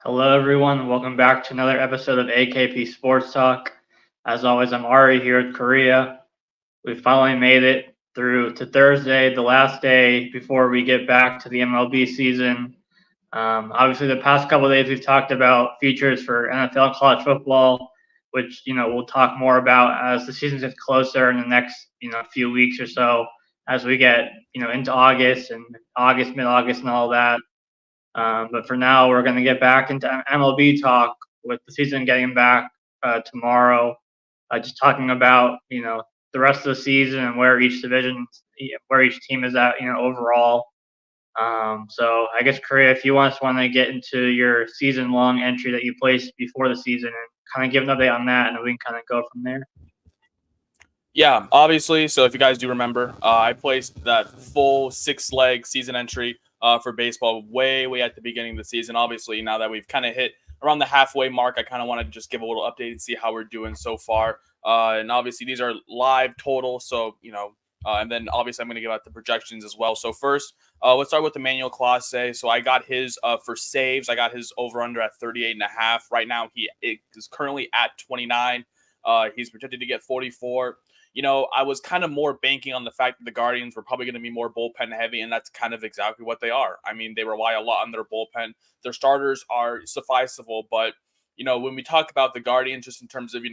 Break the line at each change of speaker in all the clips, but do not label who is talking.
Hello, everyone. Welcome back to another episode of AKP Sports Talk. As always, I'm Ari here at Korea. We finally made it through to Thursday, the last day before we get back to the MLB season. Obviously, the past couple of days we've talked about features for NFL and college football, which we'll talk more about as the season gets closer in the next few weeks or so, as we get into August and mid-August, and all that. But for now, we're going to get back into MLB talk with the season getting back tomorrow. Just talking about the rest of the season and where each division, where each team is at, overall. So I guess Korea, if you want to get into your season-long entry that you placed before the season and kind of give an update on that, and we can kind of go from there.
Yeah, obviously. So if you guys do remember, I placed that full 6-leg season entry for baseball way at the beginning of the season. Obviously, now that we've kind of hit around the halfway mark, I kind of want to just give a little update and see how we're doing so far. And obviously, these are live total. So, and then obviously I'm going to give out the projections as well. So first, let's start with Emmanuel Clase. So I got his for saves. I got his over under at 38.5. Right now, he is currently at 29. He's projected to get 44. I was kind of more banking on the fact that the Guardians were probably going to be more bullpen heavy, and that's kind of exactly what they are. I mean, they rely a lot on their bullpen. Their starters are sufficeable, but, when we talk about the Guardians, just in terms of,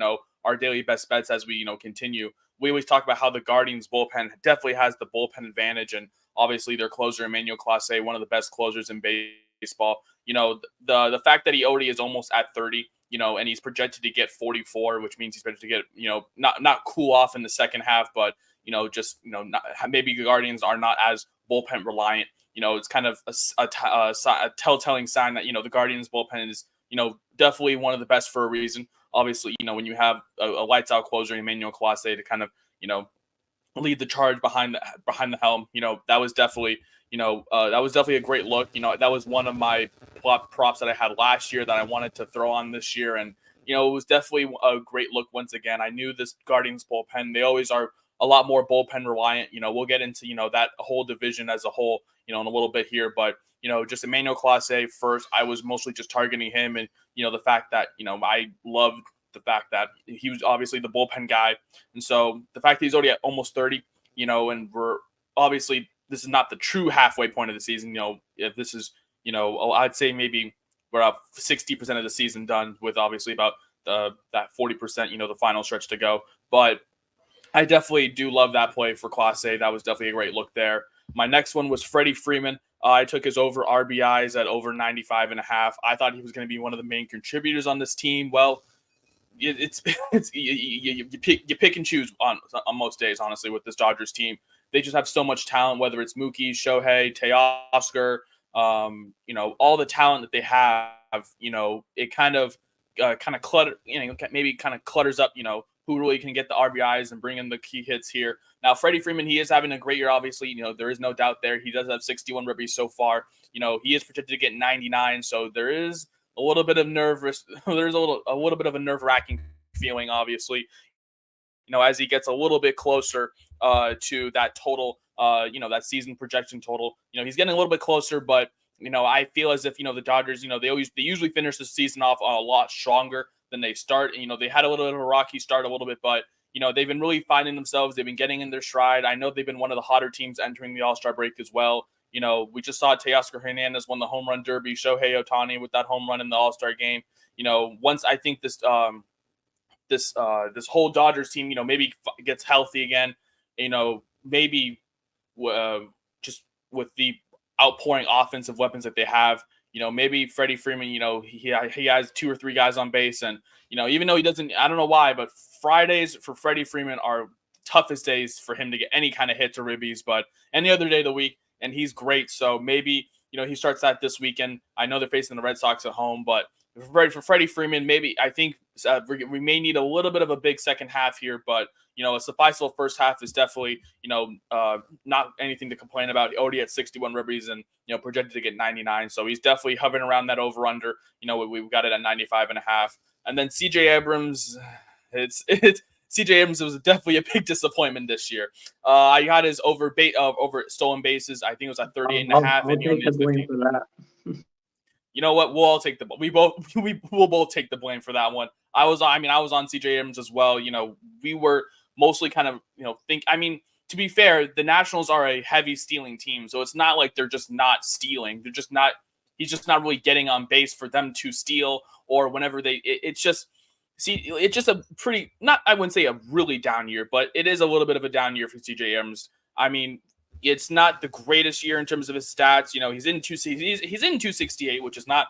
our daily best bets as we, continue, we always talk about how the Guardians bullpen definitely has the bullpen advantage, and obviously their closer, Emmanuel Clase, one of the best closers in baseball. The fact that he already is almost at 30, and he's projected to get 44, which means he's projected to get, not cool off in the second half, but, maybe the Guardians are not as bullpen reliant. It's kind of a telltale sign that, the Guardians bullpen is, definitely one of the best for a reason. Obviously, when you have a lights out closer, Emmanuel Clase, to kind of, lead the charge behind the helm, that was definitely a great look. That was one of my props that I had last year that I wanted to throw on this year. And, it was definitely a great look once again. I knew this Guardians bullpen, they always are a lot more bullpen reliant. We'll get into, that whole division as a whole, in a little bit here. But, just Emmanuel Clase first, I was mostly just targeting him. And, the fact that, I loved the fact that he was obviously the bullpen guy. And so the fact that he's already at almost 30, and we're obviously, this is not the true halfway point of the season. If this is, I'd say maybe we're up 60% of the season done with obviously about that 40%, the final stretch to go. But I definitely do love that play for Clase. That was definitely a great look there. My next one was Freddie Freeman. I took his over RBIs at over 95.5. I thought he was going to be one of the main contributors on this team. Well, it's you pick and choose on most days, honestly, with this Dodgers team. They just have so much talent, whether it's Mookie, Shohei, Teoscar, all the talent that they have, it kind of clutters up, who really can get the RBIs and bring in the key hits here. Now, Freddie Freeman, he is having a great year, obviously. There is no doubt there. He does have 61 ribbies so far. He is projected to get 99, so there is a little bit of nervous. There's a little bit of a nerve-wracking feeling, obviously, as he gets a little bit closer to that total, that season projection total. He's getting a little bit closer, but I feel as if the Dodgers, they usually finish the season off a lot stronger than they start. And, they had a little bit of a rocky start a little bit, but they've been really finding themselves. They've been getting in their stride. I know they've been one of the hotter teams entering the All-Star break as well. We just saw Teoscar Hernandez won the home run derby, Shohei Ohtani with that home run in the All-Star game. Once I think this whole Dodgers team, maybe gets healthy again, maybe just with the outpouring offensive weapons that they have, maybe Freddie Freeman, he has 2 or 3 guys on base, and even though he doesn't, I don't know why, but Fridays for Freddie Freeman are toughest days for him to get any kind of hits or ribbies, but any other day of the week, and he's great. So maybe he starts that this weekend. I know they're facing the Red Sox at home, but for Freddie Freeman, maybe I think we may need a little bit of a big second half here, but a sufficeful first half is definitely not anything to complain about. He already had 61 ribbies and projected to get 99, so he's definitely hovering around that over under. We've got it at 95.5, and then CJ Abrams, it's CJ Abrams was definitely a big disappointment this year. I got his over stolen bases. I think it was at 38.5,
I'll
and
take the blame for that.
you know what? We'll all take we will both take the blame for that one. I was on CJ Abrams as well. We were mostly kind of, to be fair, the Nationals are a heavy stealing team. So it's not like they're just not stealing. He's just not really getting on base for them to steal, or whenever it's just a pretty, not, I wouldn't say a really down year, but it is a little bit of a down year for CJ Abrams. I mean, it's not the greatest year in terms of his stats. He's in 268, which is not,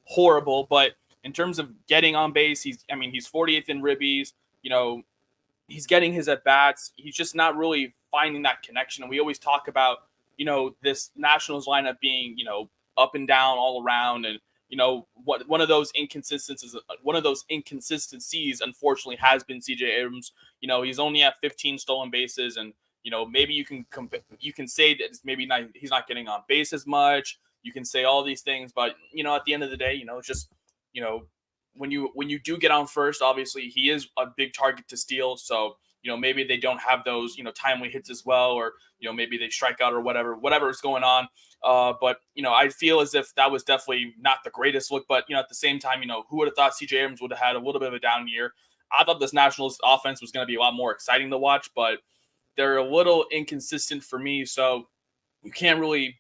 horrible, but in terms of getting on base, he's 40th in ribbies. He's getting his at bats. He's just not really finding that connection. And we always talk about, this Nationals lineup being, up and down all around. And, one of those inconsistencies, unfortunately, has been CJ Abrams. He's only at 15 stolen bases, and, maybe you can say that it's maybe not, he's not getting on base as much. You can say all these things, but, at the end of the day, it's just, when you do get on first, obviously he is a big target to steal. So, maybe they don't have those, timely hits as well, or, maybe they strike out or whatever is going on. But, I feel as if that was definitely not the greatest look, but, at the same time, who would have thought CJ Abrams would have had a little bit of a down year? I thought this Nationals offense was going to be a lot more exciting to watch, but they're a little inconsistent for me. So you can't really,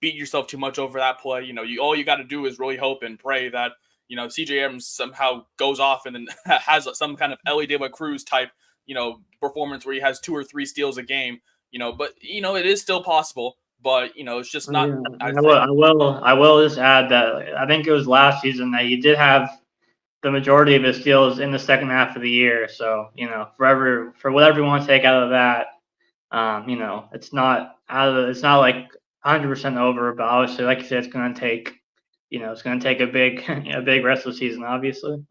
beat yourself too much over that play. All you got to do is really hope and pray that, CJ Abrams somehow goes off and then has some kind of Ellie De La Cruz type, performance where he has 2 or 3 steals a game, but, it is still possible, but, it's just not.
I will just add that I think it was last season that he did have the majority of his steals in the second half of the year. So, for whatever you want to take out of that, it's not like 100% over, but obviously, like you said, it's going to take a big rest of the season, obviously.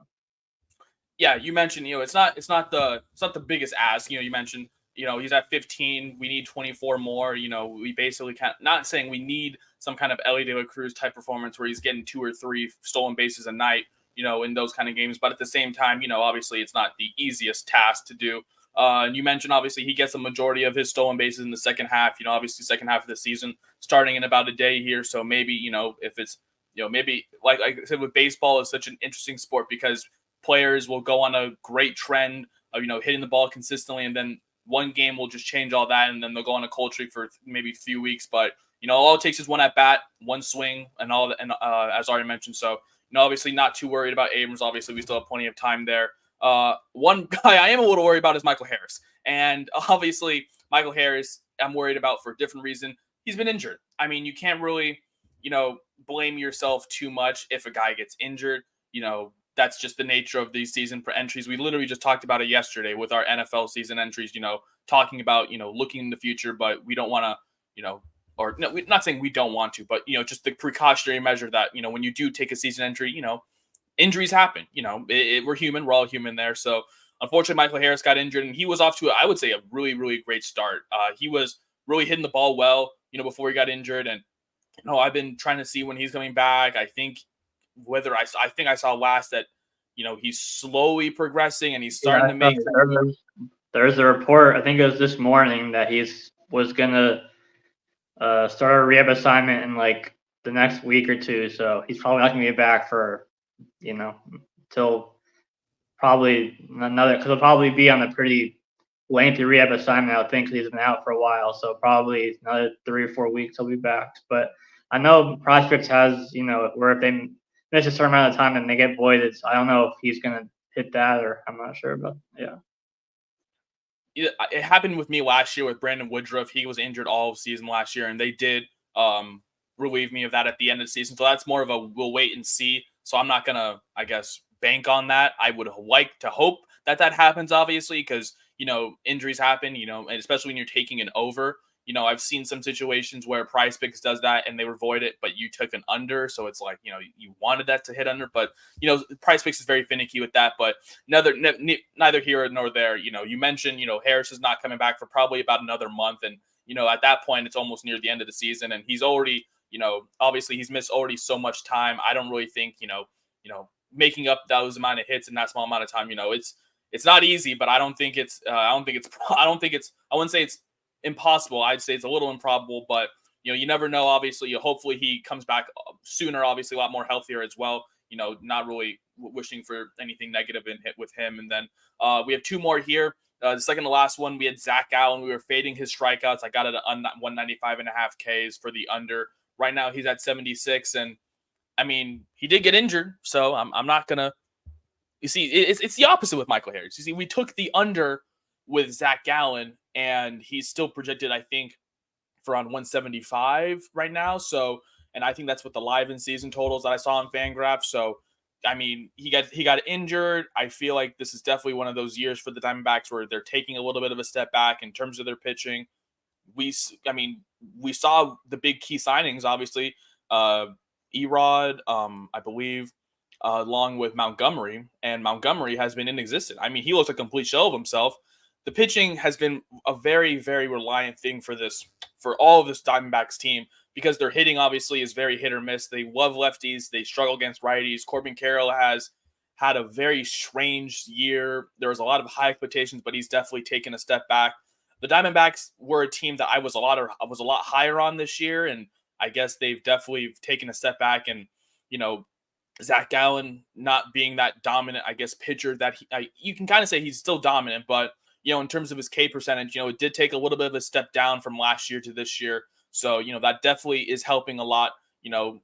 Yeah, you mentioned, it's not the biggest ask. You mentioned, he's at 15. We need 24 more. We basically can't, not saying we need some kind of Ellie De La Cruz type performance where he's getting 2 or 3 stolen bases a night, in those kind of games. But at the same time, obviously it's not the easiest task to do. And you mentioned, obviously, he gets a majority of his stolen bases in the second half, obviously second half of the season starting in about a day here. So maybe, if it's, maybe like I said, with baseball is such an interesting sport because players will go on a great trend of, hitting the ball consistently. And then one game will just change all that. And then they'll go on a cold streak for maybe a few weeks. But, all it takes is one at bat, one swing, and all that. And as already mentioned, so, obviously not too worried about Abrams. Obviously, we still have plenty of time there. One guy I am a little worried about is Michael Harris. And obviously, Michael Harris, I'm worried about for a different reason. He's been injured. I mean, you can't really, blame yourself too much if a guy gets injured. That's just the nature of these season entries. We literally just talked about it yesterday with our NFL season entries, talking about, looking in the future, but we don't want to, or no, we're not saying we don't want to, but, just the precautionary measure that, when you do take a season entry, injuries happen, we're human. We're all human there. So unfortunately, Michael Harris got injured and he was off to, I would say, a really, really great start. He was really hitting the ball well, before he got injured. And, I've been trying to see when he's coming back. I think I saw last that, he's slowly progressing and he's starting to make.
There's a report, I think it was this morning, that was going to start a rehab assignment in like the next week or two. So he's probably not going to be back for, till probably because he'll probably be on a pretty lengthy rehab assignment, I would think, because he's been out for a while. So probably another 3 or 4 weeks he'll be back. But I know Prospects has, where if they miss a certain amount of time and they get voided, I don't know if he's going to hit that, or I'm not sure. But yeah.
It happened with me last year with Brandon Woodruff. He was injured all of season last year, and they did relieve me of that at the end of the season. So that's more of a we'll wait and see. So I'm not going to, I guess, bank on that. I would like to hope that happens, obviously, because, injuries happen, and especially when you're taking an over. I've seen some situations where Prize Picks does that and they void it, but you took an under. So it's like, you wanted that to hit under, but, Prize Picks is very finicky with that. But neither here nor there. You mentioned, Harris is not coming back for probably about another month. And, at that point, it's almost near the end of the season. And he's already, obviously he's missed already so much time. I don't really think, making up those amount of hits in that small amount of time, it's not easy, but I wouldn't say it's impossible. I'd say it's a little improbable, but, you never know. Obviously, hopefully he comes back sooner. Obviously, a lot more healthier as well. Not really wishing for anything negative with him. And then we have two more here. The second to last one, we had Zach Allen. We were fading his strikeouts. I got it at 195.5 Ks for the under. Right now, he's at 76. And I mean, he did get injured, so I'm not gonna. You see, it's the opposite with Michael Harris. You see, we took the under with Zach Gallen, and he's still projected, I think, for around 175 right now. So, and I think that's what the live in season totals that I saw on Fangraph. So, I mean, he got injured. I feel like this is definitely one of those years for the Diamondbacks where they're taking a little bit of a step back in terms of their pitching. We saw the big key signings, obviously. Erod, I believe, along with Montgomery, and Montgomery has been inexistent. I mean, he looks a complete shell of himself. The pitching has been a very, very reliant thing for all of this Diamondbacks team, because their hitting obviously is very hit or miss. They love lefties. They struggle against righties. Corbin Carroll has had a very strange year. There was a lot of high expectations, but he's definitely taken a step back. The Diamondbacks were a team that I was a lot higher on this year, and I guess they've definitely taken a step back. And Zach Gallen not being that dominant, I guess, pitcher that you can kind of say he's still dominant, but in terms of his K percentage, it did take a little bit of a step down from last year to this year. So, that definitely is helping a lot.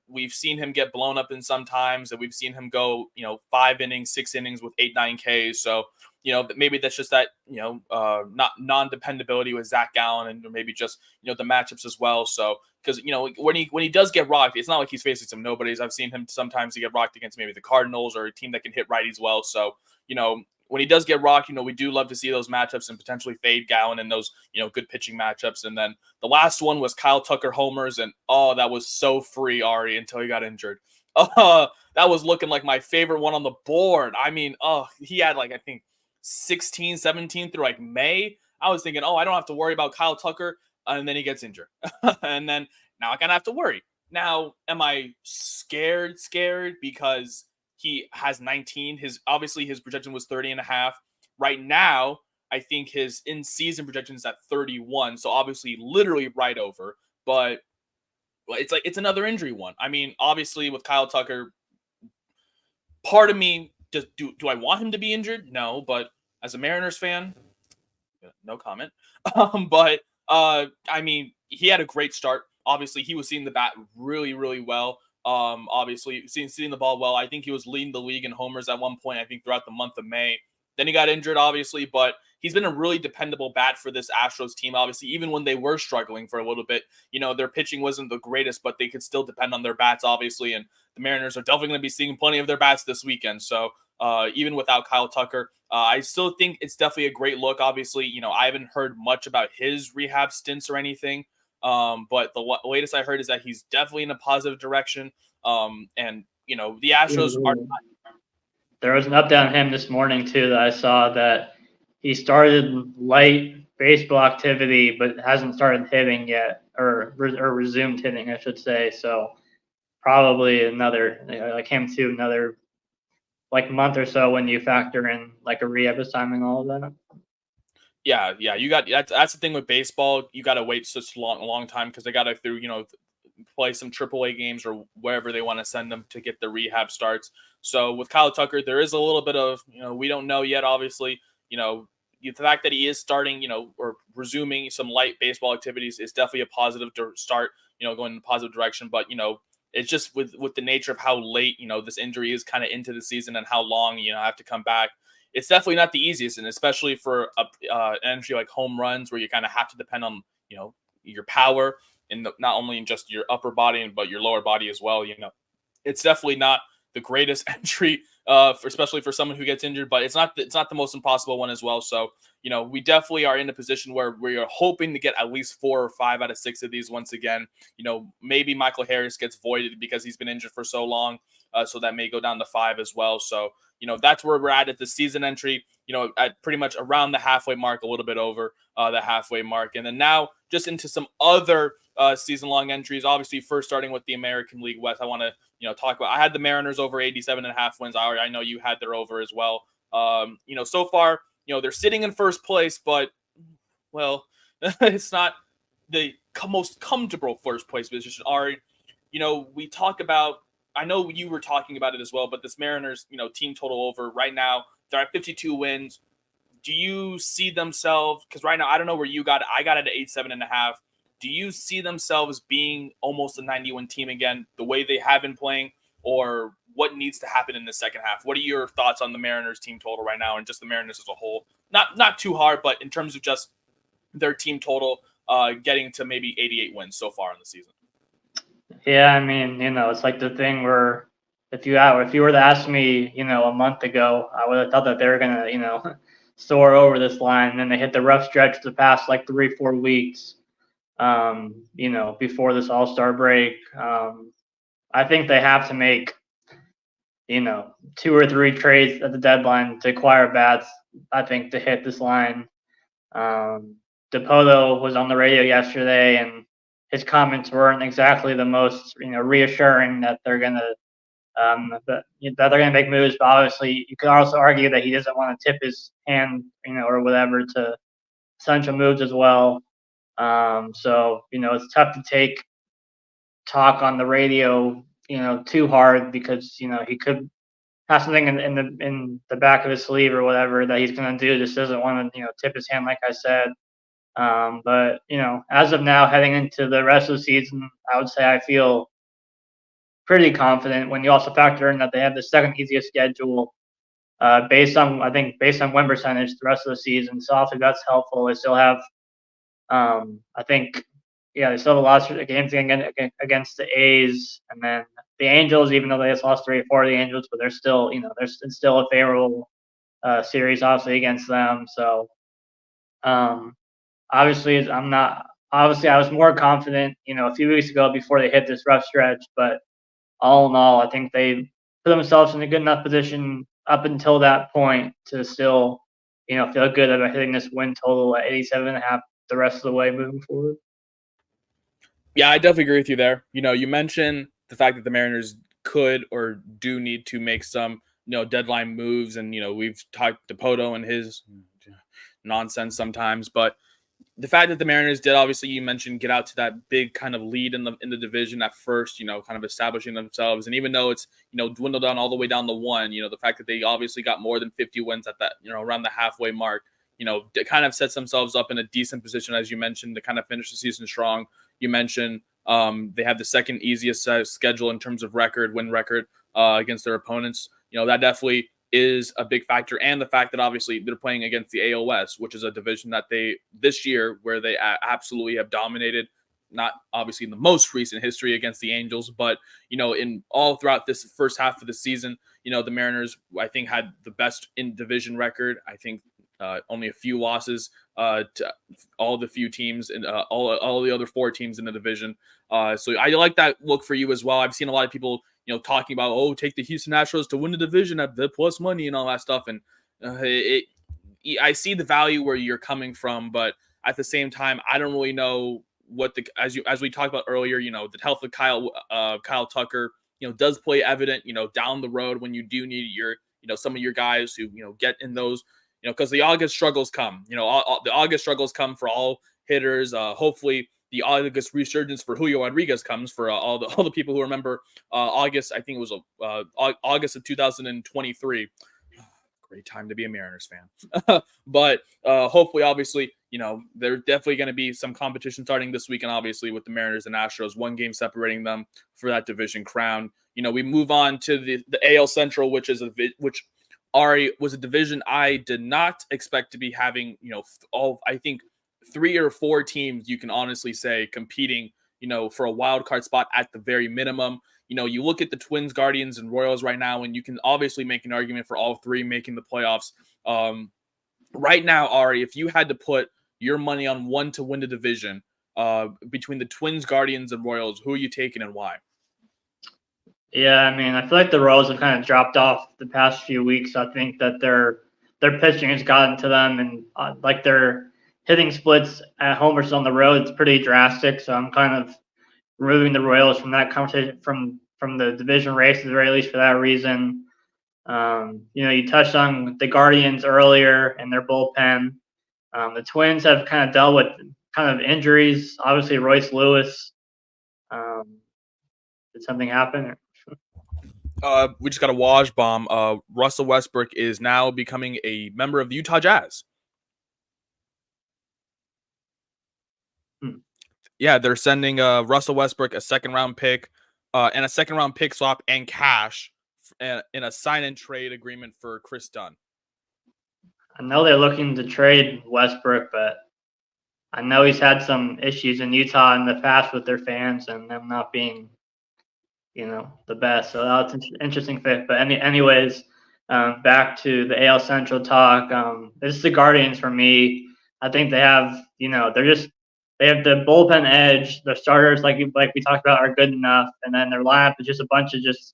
We've seen him get blown up in some times, and we've seen him go, 5 innings, 6 innings with 8-9 Ks. So, maybe that's just that, not non-dependability with Zach Gallen, and maybe just, the matchups as well. So, because, when he does get rocked, it's not like he's facing some nobodies. I've seen him sometimes get rocked against maybe the Cardinals or a team that can hit righties well. So, when he does get rocked, we do love to see those matchups and potentially fade Gallen in those, good pitching matchups. And then the last one was Kyle Tucker homers, and that was so free, Ari, until he got injured. That was looking like my favorite one on the board. I mean, he had I think 16, 17 through May. I was thinking, I don't have to worry about Kyle Tucker, and then he gets injured. And then now I kind of have to worry. Now, am I scared because he has 19? His projection was 30.5. Right now, I think his in-season projection is at 31. So obviously, literally right over. But it's another injury one. I mean, obviously with Kyle Tucker, part of me do I want him to be injured? No, but as a Mariners fan, no comment. But I mean, he had a great start. Obviously, he was seeing the bat really, really well. Obviously seeing the ball well. I think he was leading the league in homers at one point, I think throughout the month of May. Then he got injured, obviously, but he's been a really dependable bat for this Astros team. Obviously, even when they were struggling for a little bit, their pitching wasn't the greatest, but they could still depend on their bats, obviously. And the Mariners are definitely going to be seeing plenty of their bats this weekend. So even without Kyle Tucker, I still think it's definitely a great look. Obviously, I haven't heard much about his rehab stints or anything. But the latest I heard is that he's definitely in a positive direction. And the Astros are.
There was an update on him this morning too that I saw, that he started light baseball activity but hasn't started hitting yet, or resumed hitting, I should say. So probably another month or so when you factor in a rehab assignment, all of that.
Yeah, you got that's the thing with baseball. You got to wait such a long time because they got to play some AAA games or wherever they want to send them to get the rehab starts. So with Kyle Tucker, there is a little bit of we don't know yet. Obviously, the fact that he is starting or resuming some light baseball activities is definitely a positive to start. Going in a positive direction, but it's just with the nature of how late this injury is kind of into the season and how long I have to come back. It's definitely not the easiest, and especially for an entry like home runs, where you kind of have to depend on your power and not only in just your upper body but your lower body as well. It's definitely not the greatest entry, especially for someone who gets injured, but it's not the most impossible one as well. So we definitely are in a position where we are hoping to get at least 4 or 5 out of 6 of these once again. Maybe Michael Harris gets voided because he's been injured for so long, so that may go down to 5 as well. So that's where we're at the season entry, at pretty much around the halfway mark, a little bit over the halfway mark. And then now just into some other season-long entries. Obviously, first starting with the American League West, I want to talk about. I had the Mariners over 87.5 wins. I know you had their over as well. So far, they're sitting in first place, but well, it's not the most comfortable first place position are, we talk about, I know you were talking about it as well, but this Mariners, team total over right now, they're at 52 wins. Do you see themselves, because right now, I don't know where you got it. I got it at 87.5. Do you see themselves being almost a 90-win team again, the way they have been playing, or what needs to happen in the second half? What are your thoughts on the Mariners team total right now and just the Mariners as a whole? Not too hard, but in terms of just their team total getting to maybe 88 wins so far in the season.
Yeah, I mean, it's like the thing where if you were to ask me, a month ago, I would have thought that they were gonna, soar over this line, and then they hit the rough stretch the past like 3-4 weeks, before this All-Star break. I think they have to make, 2 or 3 trades at the deadline to acquire bats, I think, to hit this line. DePoto was on the radio yesterday, and his comments weren't exactly the most, reassuring that they're gonna that they're gonna make moves. But obviously, you could also argue that he doesn't want to tip his hand, or whatever, to essential moves as well. So it's tough to take talk on the radio, too hard, because he could have something in the back of his sleeve or whatever that he's gonna do. Just doesn't want to tip his hand, like I said. But as of now, heading into the rest of the season, I would say I feel pretty confident. When you also factor in that they have the second easiest schedule, based on win percentage the rest of the season, so I think that's helpful. They still have, I think, they still have a lot of games against the A's, and then the Angels. Even though they just lost 3 or 4 of the Angels, but they're still, there's still a favorable series, obviously, against them. So. Obviously, I was more confident, a few weeks ago before they hit this rough stretch. But all in all, I think they put themselves in a good enough position up until that point to still, feel good about hitting this win total at 87.5 the rest of the way moving forward.
Yeah, I definitely agree with you there. You mentioned the fact that the Mariners could or do need to make some, deadline moves, and we've talked to Poto and his nonsense sometimes, but the fact that the Mariners did, obviously, you mentioned, get out to that big kind of lead in the division at first, kind of establishing themselves. And even though it's, dwindled down all the way down to 1, the fact that they obviously got more than 50 wins at that, around the halfway mark, it kind of sets themselves up in a decent position, as you mentioned, to kind of finish the season strong. You mentioned they have the second easiest schedule in terms of win record against their opponents. That definitely is a big factor, and the fact that obviously they're playing against the AOS, which is a division that this year where they absolutely have dominated, not obviously in the most recent history against the Angels, but in all throughout this first half of the season, the Mariners, I think, had the best in division record. I think only a few losses to all the few teams and all the other 4 teams in the division. So I like that look for you as well. I've seen a lot of people talking about, take the Houston Astros to win the division at the plus money and all that stuff. And I see the value where you're coming from, but at the same time, I don't really know what as we talked about earlier, the health of Kyle Tucker, does play evident, down the road when you do need your, some of your guys who, get in those, because the August struggles come, the August struggles come for all hitters. Hopefully the August resurgence for Julio Rodriguez comes for all the people who remember August. I think it was August of 2023. Great time to be a Mariners fan. But hopefully, obviously, there's definitely going to be some competition starting this weekend, obviously, with the Mariners and Astros, 1 game separating them for that division crown. We move on to the AL Central, which Ari was a division I did not expect to be having, I think 3 or 4 teams, you can honestly say, competing, for a wild card spot at the very minimum. You look at the Twins, Guardians, and Royals right now, and you can obviously make an argument for all 3 making the playoffs. Right now, Ari, if you had to put your money on one to win the division between the Twins, Guardians, and Royals, who are you taking and why?
Yeah, I mean, I feel like the Royals have kind of dropped off the past few weeks. I think that their pitching has gotten to them, and like their hitting splits at home versus on the road, it's pretty drastic. So I'm kind of removing the Royals from that competition, from the division race at the very least, for that reason. You touched on the Guardians earlier and their bullpen. The Twins have kind of dealt with kind of injuries. Obviously, Royce Lewis. Did something happen?
We just got a wash bomb. Russell Westbrook is now becoming a member of the Utah Jazz. Yeah, they're sending Russell Westbrook a second-round pick and a second-round pick swap and cash in a sign-and trade agreement for Chris Dunn.
I know they're looking to trade Westbrook, but I know he's had some issues in Utah in the past with their fans and them not being, the best. So that's an interesting fit. But anyways, back to the AL Central talk. This is the Guardians for me. I think they have, they have the bullpen edge. Their starters, like we talked about, are good enough, and then their lineup is just a bunch of just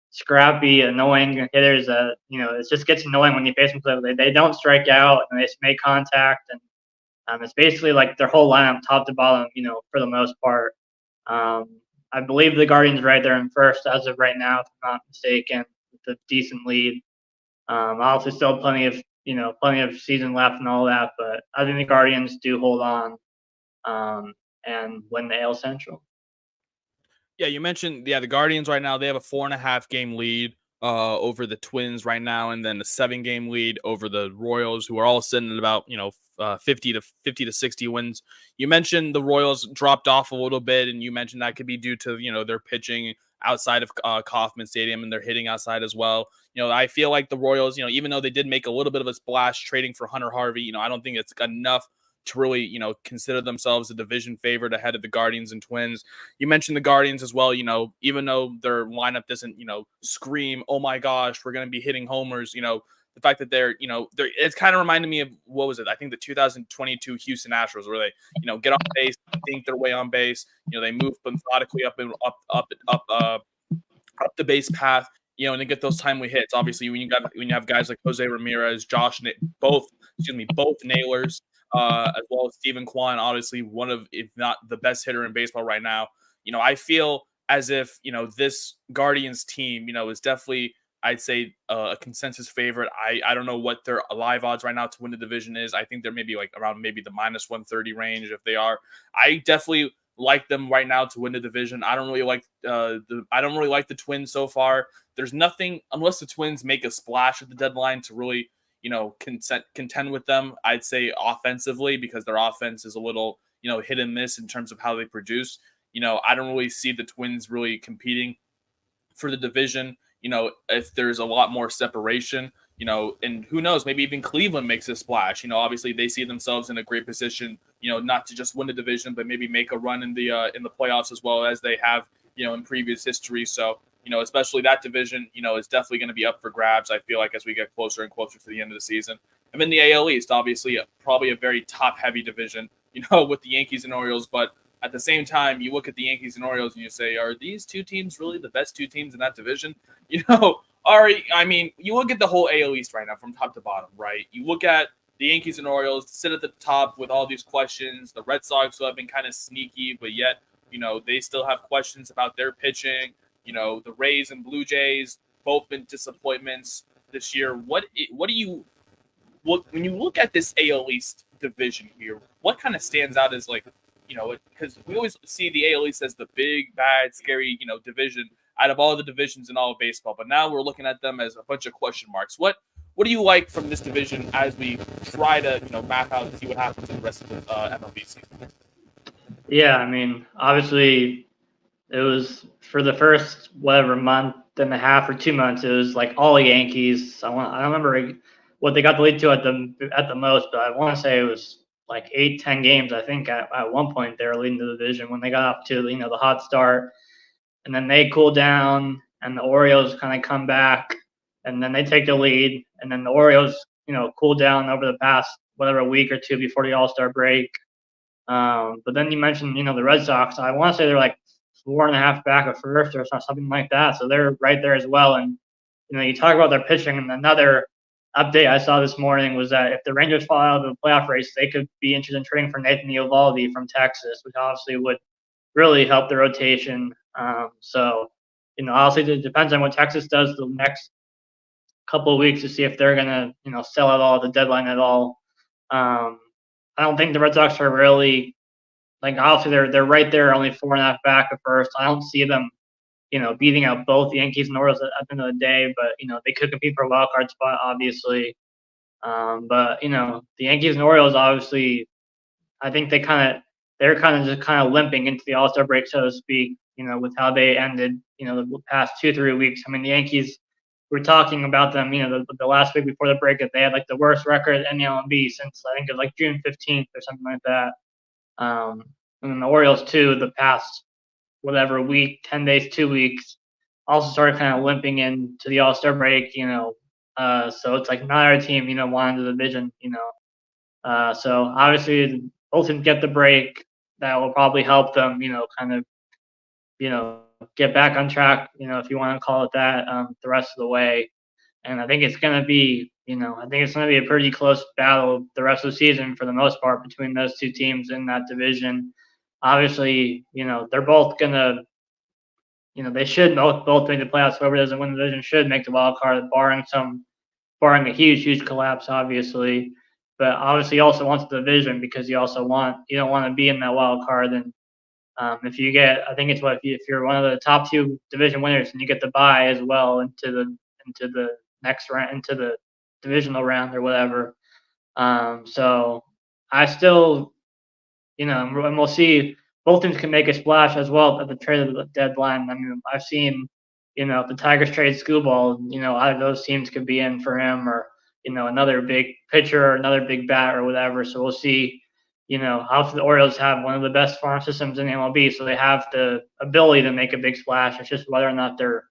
scrappy, annoying hitters. It just gets annoying when you face them. They don't strike out and they just make contact, and it's basically like their whole lineup, top to bottom. For the most part. I believe the Guardians right there in first as of right now, if I'm not mistaken, with a decent lead. Obviously, still plenty of season left and all that, but I think the Guardians do hold on and win the AL Central.
Yeah, you mentioned the Guardians right now. They have a 4.5 game lead over the Twins right now, and then a 7 game lead over the Royals, who are all sitting at about 50 to 60 wins. You mentioned the Royals dropped off a little bit, and you mentioned that could be due to their pitching outside of Kauffman Stadium and their hitting outside as well. I feel like the Royals, even though they did make a little bit of a splash trading for Hunter Harvey, I don't think it's enough to really, consider themselves a division favorite ahead of the Guardians and Twins. You mentioned the Guardians as well, even though their lineup doesn't, scream, oh my gosh, we're going to be hitting homers, the fact that they're it's kind of reminded me of, what was it? I think the 2022 Houston Astros, where they, get on base, think their way on base, they move methodically up the base path, and they get those timely hits. Obviously, when you have guys like Jose Ramirez, both nailers, as well as Stephen Kwan, obviously one of, if not the best hitter in baseball right now. I feel as if, this Guardians team, is definitely, I'd say, a consensus favorite. I don't know what their live odds right now to win the division is. I think they're maybe around maybe the minus 130 range if they are. I definitely like them right now to win the division. I don't really like the Twins so far. There's nothing, unless the Twins make a splash at the deadline, to really contend with them, I'd say, offensively, because their offense is a little, hit and miss in terms of how they produce. I don't really see the Twins really competing for the division, if there's a lot more separation, and who knows, maybe even Cleveland makes a splash. Obviously they see themselves in a great position, not to just win the division, but maybe make a run in the playoffs as well as they have, in previous history. So, especially that division, is definitely going to be up for grabs, I feel like, as we get closer and closer to the end of the season. And then the AL East, obviously, probably a very top-heavy division, with the Yankees and Orioles. But at the same time, you look at the Yankees and Orioles and you say, are these two teams really the best two teams in that division? Ari, I mean, you look at the whole AL East right now from top to bottom, right? You look at the Yankees and Orioles sit at the top with all these questions. The Red Sox, who have been kind of sneaky, but yet, they still have questions about their pitching. The Rays and Blue Jays, both been disappointments this year. When you look at this AL East division here, what kind of stands out as because we always see the AL East as the big, bad, scary, division out of all the divisions in all of baseball. But now we're looking at them as a bunch of question marks. What do you like from this division as we try to, map out and see what happens in the rest of the MLB season?
Yeah, I mean, obviously, it was for the first month and a half or 2 months. It was like all Yankees. I don't remember what they got the lead to at the most, but I want to say it was like 8-10 games. I think at one point they were leading the division when they got off to the hot start, and then they cool down, and the Orioles kind of come back, and then they take the lead, and then the Orioles cool down over the past week or two before the All-Star break. But then you mentioned the Red Sox. I want to say they're like 4.5 back at first or something like that, so they're right there as well. And you talk about their pitching, and another update I saw this morning was that if the Rangers fall out of the playoff race, they could be interested in trading for Nathan Eovaldi from Texas, which obviously would really help the rotation. So, obviously it depends on what Texas does the next couple of weeks to see if they're going to, sell at all at the deadline at all. I don't think the Red Sox are really like obviously they're right there, only 4.5 back at first. I don't see them, beating out both the Yankees and Orioles at the end of the day, but they could compete for a wild card spot, obviously. But the Yankees and Orioles, obviously, I think they're kind of limping into the All-Star break, so to speak. With how they ended, the past 2-3 weeks. I mean, the Yankees. We're talking about them, the last week before the break, that they had like the worst record in the MLB since I think it was like June 15th or something like that. And then the Orioles too, the past whatever week, 10 days, 2 weeks, also started kind of limping into the All-Star break. So it's like not our team, won the division. So obviously both teams get the break. That will probably help them, kind of, get back on track, if you want to call it that, the rest of the way. And I think it's going to be, a pretty close battle the rest of the season for the most part between those two teams in that division. Obviously, they're both going to, they should both make the playoffs. Whoever doesn't win the division should make the wild card, barring a huge collapse, obviously. But obviously, you also want the division because you don't want to be in that wild card. And if you get, I think it's if you're one of the top two division winners and you get the bye as well into the next round, into the divisional round or whatever. So I still, and we'll see. Both teams can make a splash as well at the trade deadline. I mean, I've seen, if the Tigers trade Skubal, either those teams could be in for him or, another big pitcher or another big bat or whatever. So we'll see. Obviously the Orioles have one of the best farm systems in the MLB, so they have the ability to make a big splash. It's just whether or not they're,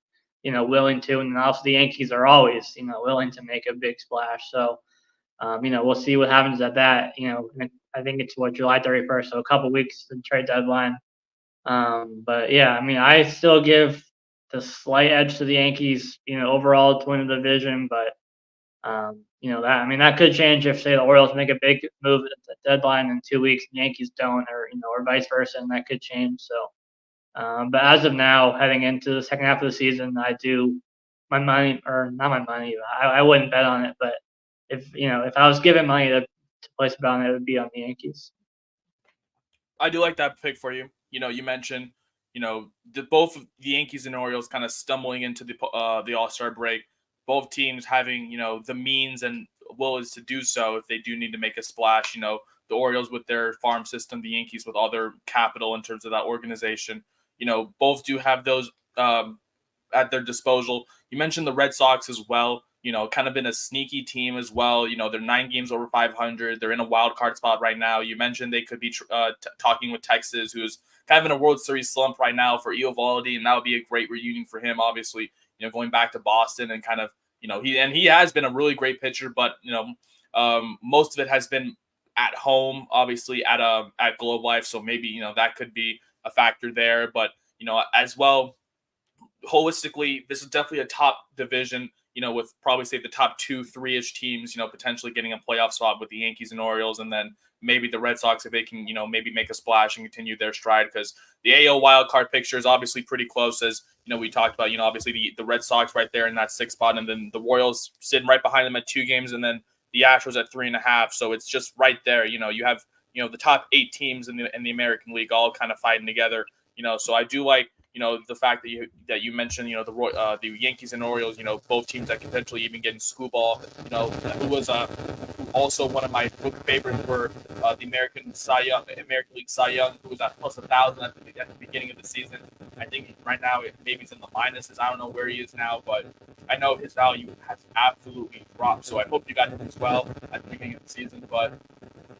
willing to. And also the Yankees are always, willing to make a big splash. So, we'll see what happens at that. I think it's July 31st, so a couple weeks to the trade deadline. But yeah, I mean, I still give the slight edge to the Yankees, overall to win the division. But that could change if, say, the Orioles make a big move at the deadline in 2 weeks and the Yankees don't, or vice versa, and that could change. So, but as of now, heading into the second half of the season, I do my money, or not my money. I wouldn't bet on it, but if I was given money to place a bet on it, it would be on the Yankees.
I do like that pick for you. You mentioned, both the Yankees and Orioles kind of stumbling into the All-Star break. Both teams having, the means and will is to do so if they do need to make a splash. The Orioles with their farm system, the Yankees with all their capital in terms of that organization. Both do have those at their disposal. You mentioned the Red Sox as well. Kind of been a sneaky team as well. They're 9 games over 500. They're in a wild card spot right now. You mentioned they could be talking with Texas, who's kind of in a World Series slump right now for Eovaldi, and that would be a great reunion for him. Obviously, going back to Boston and kind of, he has been a really great pitcher, but most of it has been at home, obviously at Globe Life. So maybe that could be a factor there. But as well, holistically, this is definitely a top division. With probably say the top 2-3-ish teams, potentially getting a playoff spot with the Yankees and Orioles, and then maybe the Red Sox if they can, maybe make a splash and continue their stride, because the AL wild card picture is obviously pretty close, as we talked about. Obviously the Red Sox right there in that 6th spot, and then the Royals sitting right behind them at 2 games, and then the Astros at 3.5. So it's just right there. You have the top 8 teams in the American League all kind of fighting together. So I do like the fact that you mentioned, the Yankees and Orioles, both teams that could potentially even get in Skubal, who was also one of my favorites for the American League Cy Young, who was at plus 1,000 at the beginning of the season. I think right now maybe he's in the minuses. I don't know where he is now, but I know his value has absolutely dropped. So I hope you got him as well at the beginning of the season. But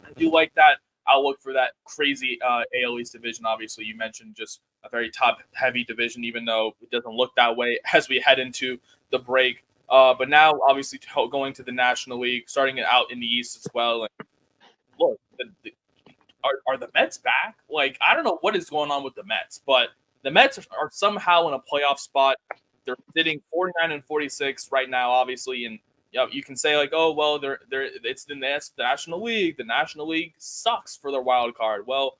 I do like that outlook for that crazy AL East division. Obviously, you mentioned just a very top-heavy division, even though it doesn't look that way as we head into the break. But now, obviously, going to the National League, starting it out in the East as well. And look, are the Mets back? Like, I don't know what is going on with the Mets, but the Mets are somehow in a playoff spot. They're sitting 49-46 right now, obviously, and you can say like, oh well, it's the National League. The National League sucks for their wild card. Well,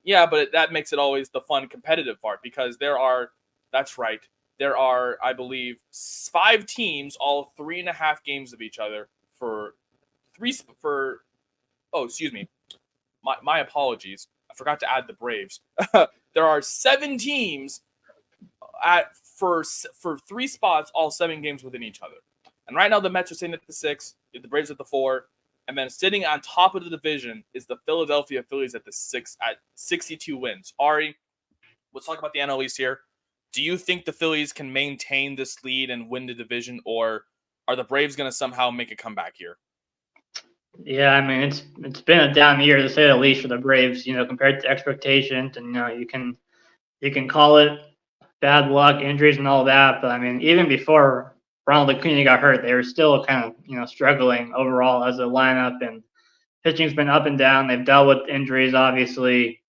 yeah, but that makes it always the fun, competitive part, because there are, I believe, 5 teams, all 3.5 games of each other oh, excuse me. My apologies. forgot to add the Braves. There are 7 teams for 3 spots, all 7 games within each other. And right now the Mets are sitting at the 6, the Braves at the 4, and then sitting on top of the division is the Philadelphia Phillies at the 6 at 62 wins. Ari, let's talk about the NL East here. Do you think the Phillies can maintain this lead and win the division, or are the Braves going to somehow make a comeback here?
Yeah, I mean it's been a down year to say the least for the Braves, compared to expectations, and you can call it bad luck, injuries, and all that. But I mean, even before Ronald Acuna got hurt, they were still kind of struggling overall as a lineup, and pitching's been up and down. They've dealt with injuries, obviously.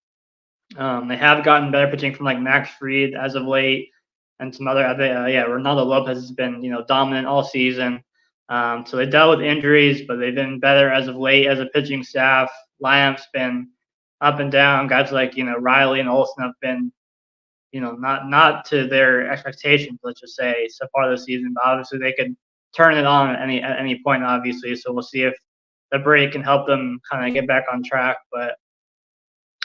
They have gotten better pitching from like Max Fried as of late, and some other. Ronaldo Lopez has been dominant all season. So they dealt with injuries, but they've been better as of late as a pitching staff. Lineup's been up and down. Guys like Riley and Olsen have been not to their expectations, let's just say, so far this season. But obviously they could turn it on at any point, obviously. So we'll see if the break can help them kind of get back on track. But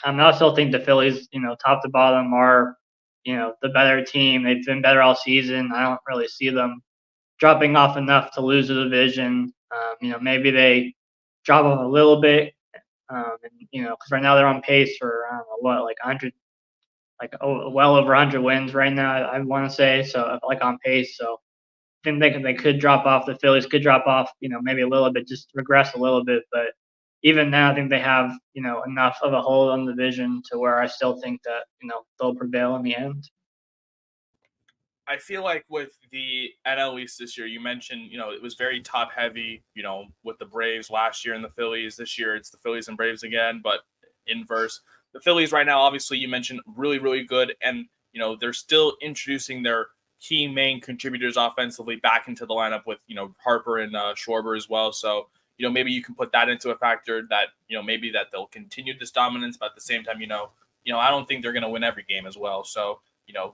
I still think the Phillies, top to bottom, are the better team. They've been better all season. I don't really see them dropping off enough to lose the division. Maybe they drop off a little bit, because right now they're on pace for I don't know what, like 100, well over 100 wins right now. I want to say, so like on pace. So I think they could drop off. The Phillies could drop off, maybe a little bit, just regress a little bit. But even now, I think they have enough of a hold on the division to where I still think that they'll prevail in the end.
I feel like with the NL East this year, you mentioned, it was very top heavy, with the Braves last year and the Phillies. This year, it's the Phillies and Braves again, but inverse. The Phillies right now, obviously, you mentioned really, really good. And, they're still introducing their key main contributors offensively back into the lineup with, Harper and Schwarber as well. So, maybe you can put that into a factor that, maybe that they'll continue this dominance, but at the same time, I don't think they're going to win every game as well. So,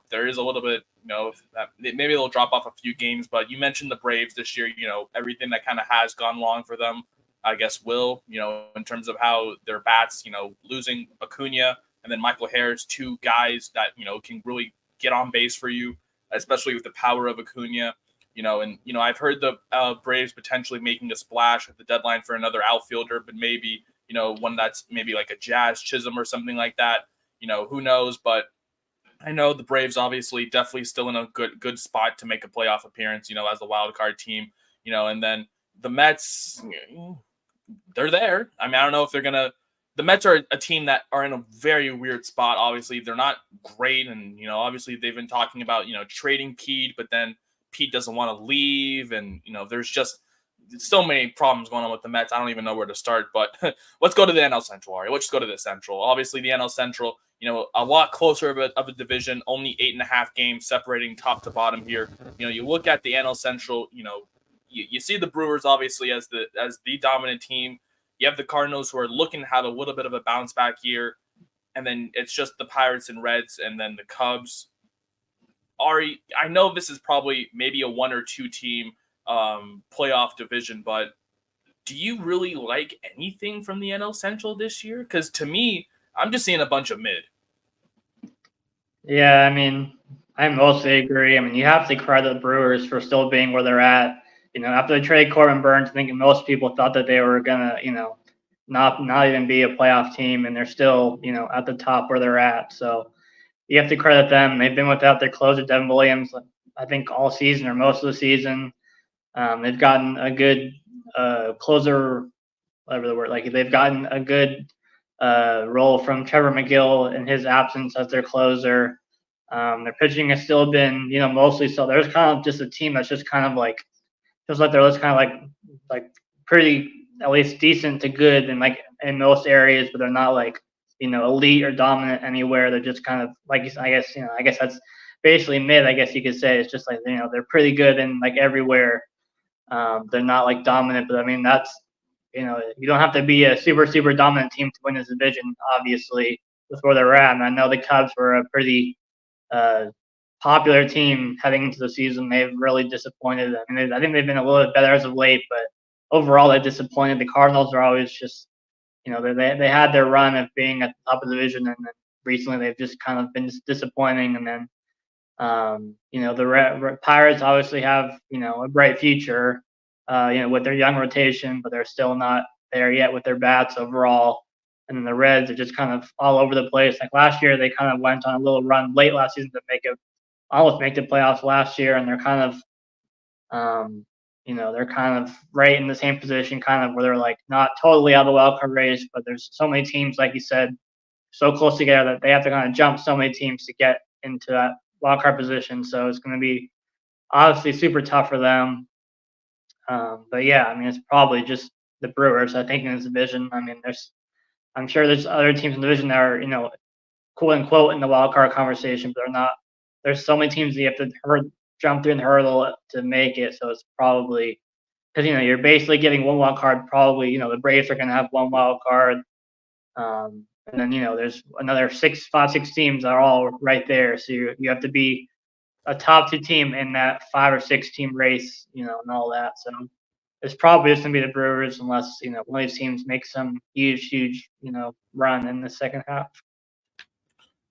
there is a little bit, that maybe they'll drop off a few games, but you mentioned the Braves this year, everything that kind of has gone wrong for them, I guess will, in terms of how their bats, losing Acuna and then Michael Harris, 2 guys that, can really get on base for you, especially with the power of Acuna, and, I've heard the Braves potentially making a splash at the deadline for another outfielder, but maybe, one that's maybe like a Jazz Chisholm or something like that, who knows, but I know the Braves obviously definitely still in a good spot to make a playoff appearance, as the wild card team, and then the Mets, they're there. I mean, I don't know if they're going to – the Mets are a team that are in a very weird spot. Obviously, they're not great, and, obviously they've been talking about, trading Pete, but then Pete doesn't want to leave, and, there's just so many problems going on with the Mets. I don't even know where to start, but let's go to the NL Central, Ari. Let's just go to the Central. Obviously, the NL Central – a lot closer of a division, only 8.5 games separating top to bottom here. You look at the NL Central, you see the Brewers obviously as the dominant team. You have the Cardinals who are looking to have a little bit of a bounce back year. And then it's just the Pirates and Reds and then the Cubs. Ari, I know this is probably maybe a 1 or 2 team playoff division, but do you really like anything from the NL Central this year? Because to me, I'm just seeing a bunch of mid.
Yeah, I mean, I mostly agree. I mean, you have to credit the Brewers for still being where they're at. After they traded Corbin Burns, I think most people thought that they were gonna, not even be a playoff team, and they're still, at the top where they're at. So you have to credit them. They've been without their closer, Devin Williams, I think all season or most of the season. They've gotten a good closer, whatever the word, like they've gotten a good role from Trevor McGill in his absence as their closer. Their pitching has still been, mostly so. There's kind of just a team that's just kind of like, feels like they're just kind of like pretty, at least decent to good in most areas, but they're not like, elite or dominant anywhere. They're just kind of like, I guess that's basically mid, I guess you could say. It's just like, they're pretty good in like everywhere. They're not like dominant, but I mean, that's, you don't have to be a super, super dominant team to win this division, obviously, with where they're at. And I know the Cubs were a pretty popular team heading into the season. They've really disappointed. I mean, I think they've been a little bit better as of late, but overall, they've disappointed. The Cardinals are always just they had their run of being at the top of the division, and then recently they've just kind of been disappointing. And then the Pirates obviously have a bright future, with their young rotation, but they're still not there yet with their bats overall. And then the Reds are just kind of all over the place. Like last year, they kind of went on a little run late last season to almost make the playoffs last year, and they're kind of right in the same position, kind of where they're like not totally out of the wild card race, but there's so many teams, like you said, so close together that they have to kind of jump so many teams to get into that wild card position. So it's going to be obviously super tough for them. But yeah, I mean, it's probably just the Brewers, I think, in this division. I mean, I'm sure there's other teams in the division that are, quote unquote, in the wild card conversation, but they're not. There's so many teams that you have to jump through the hurdle to make it. So it's probably because you're basically getting one wild card. Probably the Braves are going to have one wild card, and then there's another 5, 6 teams that are all right there. So you have to be a top 2 team in that 5 or 6 team race, and all that. So it's probably just gonna be the Brewers unless one of these teams makes some huge run in the second half.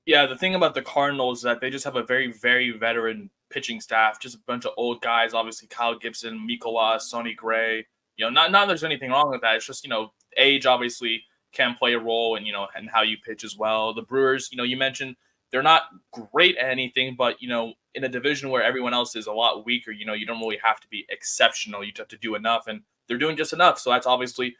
Yeah, the thing about the Cardinals is that they just have a very, very veteran pitching staff, just a bunch of old guys. Obviously, Kyle Gibson, Mikolas, Sonny Gray. Not there's anything wrong with that. It's just age obviously can play a role in and how you pitch as well. The Brewers, you mentioned they're not great at anything, but in a division where everyone else is a lot weaker, you don't really have to be exceptional. You just have to do enough, and they're doing just enough. So that's obviously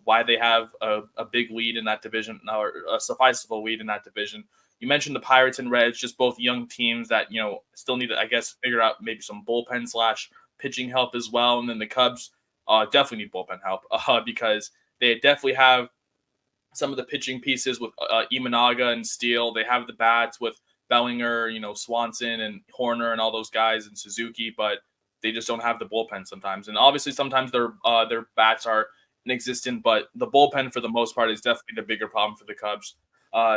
why they have a big lead in that division, or a sufficable lead in that division. You mentioned the Pirates and Reds, just both young teams that still need to, I guess, figure out maybe some bullpen / pitching help as well. And then the Cubs definitely need bullpen help because they definitely have some of the pitching pieces with Imanaga and Steele. They have the bats with Bellinger, Swanson and Horner and all those guys, and Suzuki, but they just don't have the bullpen sometimes. And obviously sometimes their bats are inexistent, but the bullpen for the most part is definitely the bigger problem for the Cubs.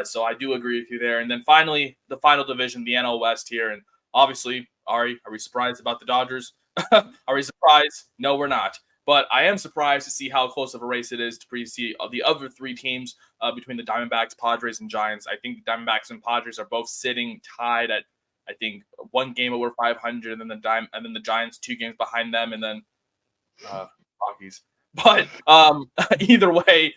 So I do agree with you there. And then finally, the final division, the NL West here. And obviously, Ari, are we surprised about the Dodgers? Are we surprised? No, we're not. But I am surprised to see how close of a race it is to see the other 3 teams between the Diamondbacks, Padres, and Giants. I think the Diamondbacks and Padres are both sitting tied at, I think, 1 game over 500, and then the Giants 2 games behind them, and then Rockies. But either way,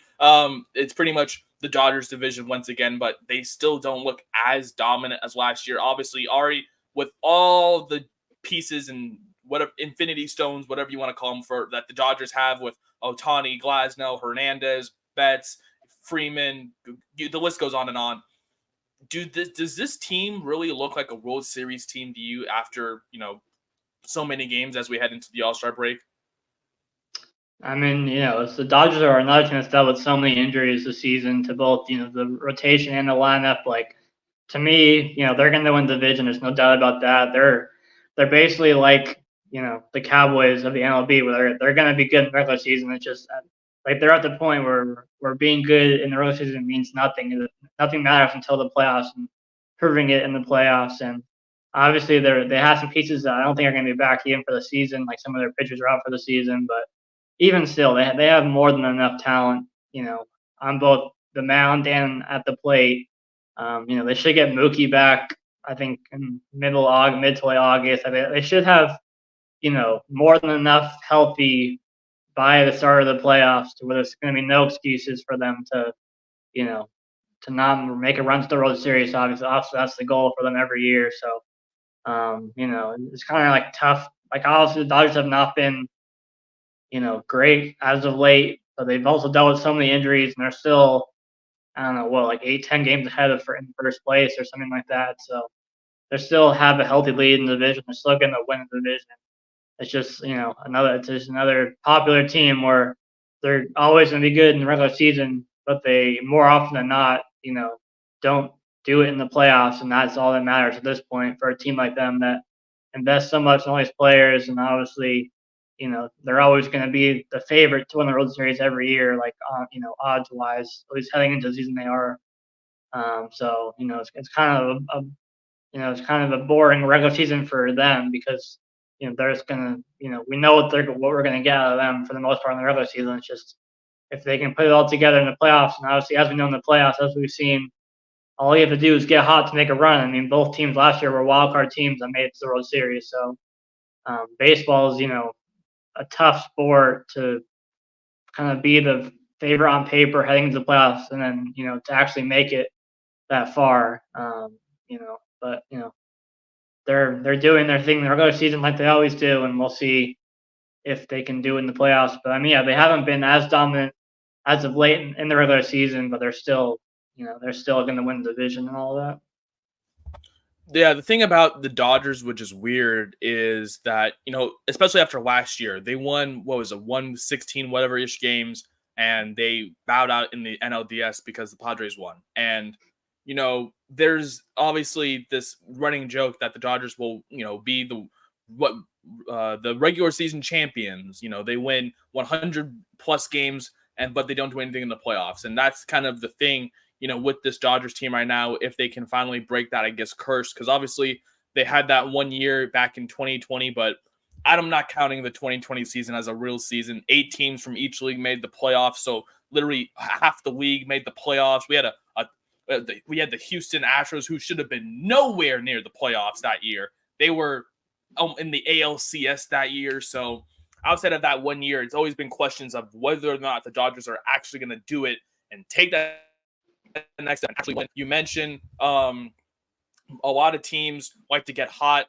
it's pretty much the Dodgers division once again, but they still don't look as dominant as last year. Obviously, Ari, with all the pieces and whatever infinity stones, whatever you want to call them, for that the Dodgers have with Ohtani, Glasnow, Hernandez, Betts, Freeman, the list goes on and on. Does this team really look like a World Series team to you after so many games as we head into the All-Star break?
I mean, it's the Dodgers are another team that's dealt with so many injuries this season to both, the rotation and the lineup. Like, to me, they're going to win the division. There's no doubt about that. They're basically like, the Cowboys of the MLB, where they're going to be good in the regular season. It's just like they're at the point where being good in the regular season means nothing. Nothing matters until the playoffs and proving it in the playoffs. And obviously, they have some pieces that I don't think are going to be back even for the season. Like some of their pitchers are out for the season, but even still, they have more than enough talent, on both the mound and at the plate. They should get Mookie back, I think, in mid to late August. I mean, they should have, more than enough healthy by the start of the playoffs to where there's going to be no excuses for them to, to not make a run to the World Series. Obviously, that's the goal for them every year. So, it's kind of like tough. Like, obviously, the Dodgers have not been great as of late, but they've also dealt with so many injuries, and they're still, I don't know, like 8-10 games ahead of in first place or something like that. So they still have a healthy lead in the division. They're still going to win the division. It's just another popular team where they're always going to be good in the regular season, but they more often than not, don't do it in the playoffs, and that's all that matters at this point for a team like them that invests so much in all these players, and obviously they're always going to be the favorite to win the World Series every year, like, odds wise, at least heading into the season they are. So, it's kind of it's kind of a boring regular season for them because, they're just going to, we know what we're going to get out of them for the most part in the regular season. It's just, if they can put it all together in the playoffs, and obviously, as we know in the playoffs, as we've seen, all you have to do is get hot to make a run. I mean, both teams last year were wild card teams that made it to the World Series. So baseball is, a tough sport to kind of be the favorite on paper heading into the playoffs, and then to actually make it that far. But they're doing their thing in the regular season like they always do, and we'll see if they can do it in the playoffs. But I mean, yeah, they haven't been as dominant as of late in the regular season, but they're still going to win the division and all that.
Yeah, the thing about the Dodgers, which is weird, is that, especially after last year, they won, 116 whatever ish games, and they bowed out in the NLDS because the Padres won. And, there's obviously this running joke that the Dodgers will, be the regular season champions. They win 100 plus games, but they don't do anything in the playoffs. And that's kind of the thing, with this Dodgers team right now, if they can finally break that, I guess, curse, because obviously they had that 1 year back in 2020, but I'm not counting the 2020 season as a real season. 8 teams from each league made the playoffs, so literally half the league made the playoffs. We had the Houston Astros, who should have been nowhere near the playoffs that year. They were in the ALCS that year, so outside of that 1 year, it's always been questions of whether or not the Dodgers are actually going to do it and take that next time. Actually, when you mentioned a lot of teams like to get hot,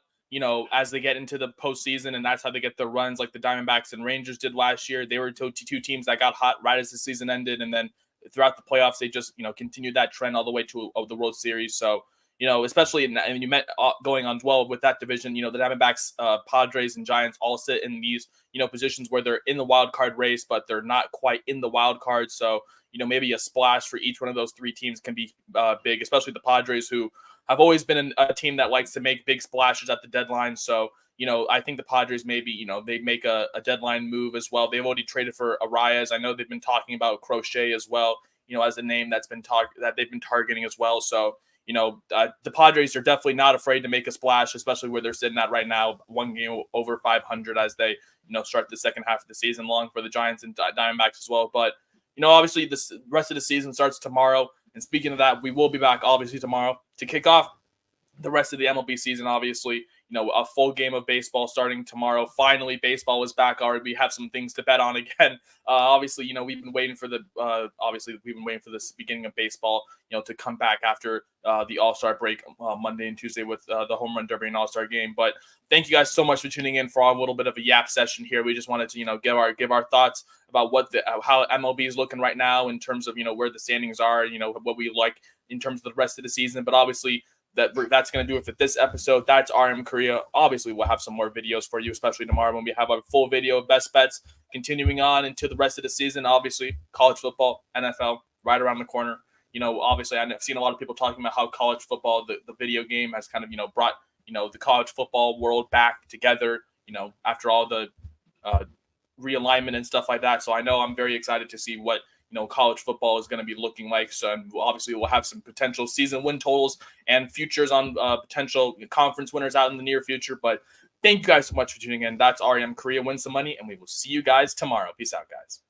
as they get into the postseason, and that's how they get their runs, like the Diamondbacks and Rangers did last year. They were two teams that got hot right as the season ended, and then throughout the playoffs, they just continued that trend all the way to the World Series. So especially and you met going on well with that division. The Diamondbacks, Padres, and Giants all sit in these positions where they're in the wild card race, but they're not quite in the wild card. So maybe a splash for each one of those 3 teams can be big, especially the Padres, who have always been a team that likes to make big splashes at the deadline. So, I think the Padres maybe, they make a deadline move as well. They've already traded for Arias. I know they've been talking about Crochet as well, as a name that they've been targeting as well. So, the Padres are definitely not afraid to make a splash, especially where they're sitting at right now, 1 game over 500 as they, start the second half of the season, long for the Giants and Diamondbacks as well. But, obviously the rest of the season starts tomorrow. And speaking of that, we will be back obviously tomorrow to kick off the rest of the MLB season. Obviously, a full game of baseball starting tomorrow. Finally, baseball is back already. We have some things to bet on again. Obviously, we've been waiting for this beginning of baseball, to come back after the All-Star break Monday and Tuesday with the Home Run Derby and All-Star game. But thank you guys so much for tuning in for our little bit of a yap session here. We just wanted to, give our thoughts about how MLB is looking right now in terms of, where the standings are, what we like in terms of the rest of the season. But obviously, that's going to do it for this episode. That's RM Korea. Obviously, we'll have some more videos for you, especially tomorrow when we have a full video of best bets continuing on into the rest of the season. Obviously, college football, NFL, right around the corner. Obviously, I've seen a lot of people talking about how college football, the video game, has kind of, brought, the college football world back together, after all the realignment and stuff like that. So I know I'm very excited to see what, college football is going to be looking like. So obviously we'll have some potential season win totals and futures on potential conference winners out in the near future. But thank you guys so much for tuning in. That's RM Korea. Win some money, and we will see you guys tomorrow. Peace out, guys.